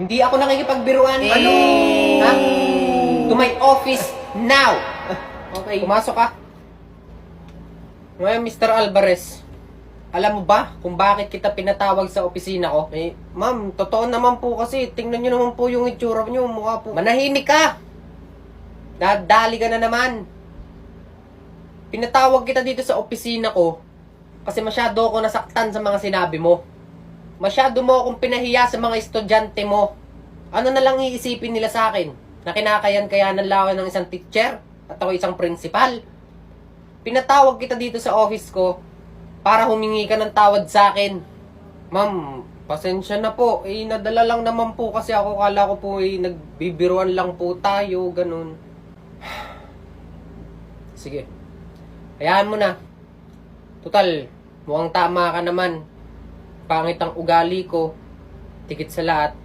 Hindi ako nakikipagbiruan. Ano? Ha? To my office now. Okay. Pumasok ka. Ngayon, Mr. Alvarez, alam mo ba kung bakit kita pinatawag sa opisina ko? Eh, ma'am, totoo naman po kasi. Tingnan nyo naman po yung itsura nyo. Mukha po. Manahimik ka! Nadali ka na naman. Pinatawag kita dito sa opisina ko kasi masyado ako nasaktan sa mga sinabi mo. Masyado mo akong pinahiya sa mga estudyante mo. Ano na lang iisipin nila sa akin? Na kinakayan-kayanan lang ako ng isang teacher at ako isang principal. Pinatawag kita dito sa office ko para humingi ka ng tawad sa akin. Ma'am, pasensya na po. Eh, nadala lang naman po kasi ako. Kala ko po nagbibiruan lang po tayo. Ganun. Sige. Hayaan mo na. Total, mukhang tama ka naman. Pangit ang ugali ko. Tikit sa lahat.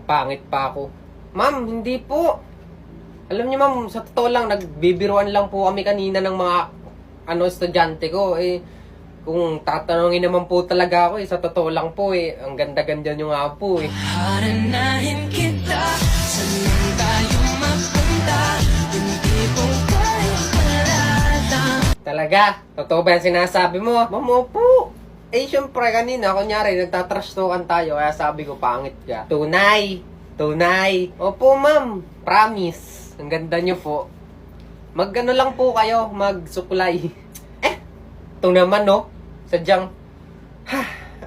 Pangit pa ako. Ma'am, hindi po. Alam niyo ma'am, sa totoo lang, nagbibiruan lang po kami kanina ng mga estudyante ko. Eh, kung tatanungin naman po talaga ako, sa totoo lang po ang ganda-ganda niyo nga po Haranahin kita, saan tayo mapunta, hindi ko kaya malata. Talaga? Totoo ba yung sinasabi mo? Ma'am, opo. Eh, syempre kanina, kunyari, nagtatrash talkan tayo, kaya sabi ko, pangit ka. Tunay. Tunay. Opo, ma'am. Promise. Ang ganda nyo po. Mag-ano lang po kayo, magsuklay. Ito naman, no? Sadyang,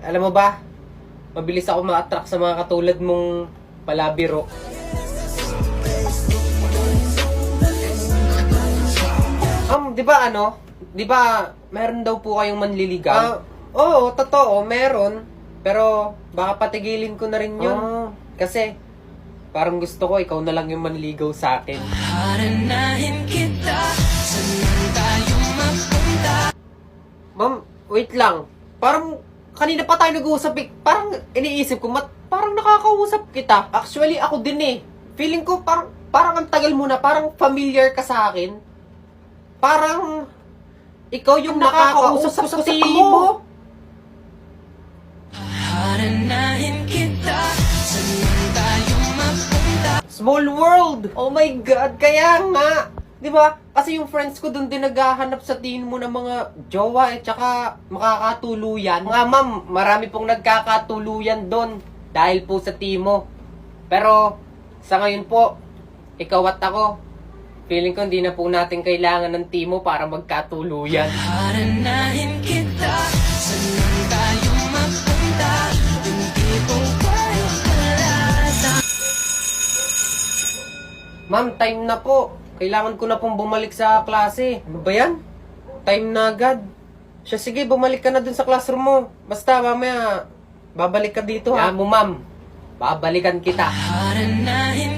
alam mo ba, mabilis ako ma-attract sa mga katulad mong palabiro. Di ba Di ba, meron daw po kayong manliligaw? Oo, totoo, meron. Pero, baka patigilin ko na rin yun. Kasi, parang gusto ko, ikaw na lang yung manligaw sa akin. Haranahin kita, saan tayo mapunta. Ma'am, wait lang. Parang, kanina pa tayo nag-uusap Parang, iniisip ko, parang nakakausap kita. Actually, ako din Feeling ko, parang ang tagal mo na, parang familiar ka sa akin. Parang, ikaw yung nakakausap ko sa tingin mo. Haranahin kita, saan tayo mapunta. Small world! Oh my God, kaya nga! Di ba? Kasi yung friends ko doon din naghahanap sa tingin mo ng mga jowa tsaka makakatuluyan. Nga ma'am, marami pong nagkakatuluyan doon dahil po sa timo. Pero, sa ngayon po, ikaw at ako, feeling ko hindi na po natin kailangan ng timo para magkatuluyan. Haranahin kita, saan tayo mapunta, hindi ko kaya malata. Ma'am, time na po. Kailangan ko na pong bumalik sa klase. Ano ba yan? Time na agad. Siya, sige, bumalik ka na dun sa classroom mo. Basta, mamaya, babalik ka dito ha. Yan mo, ma'am. Babalikan kita. Haranahin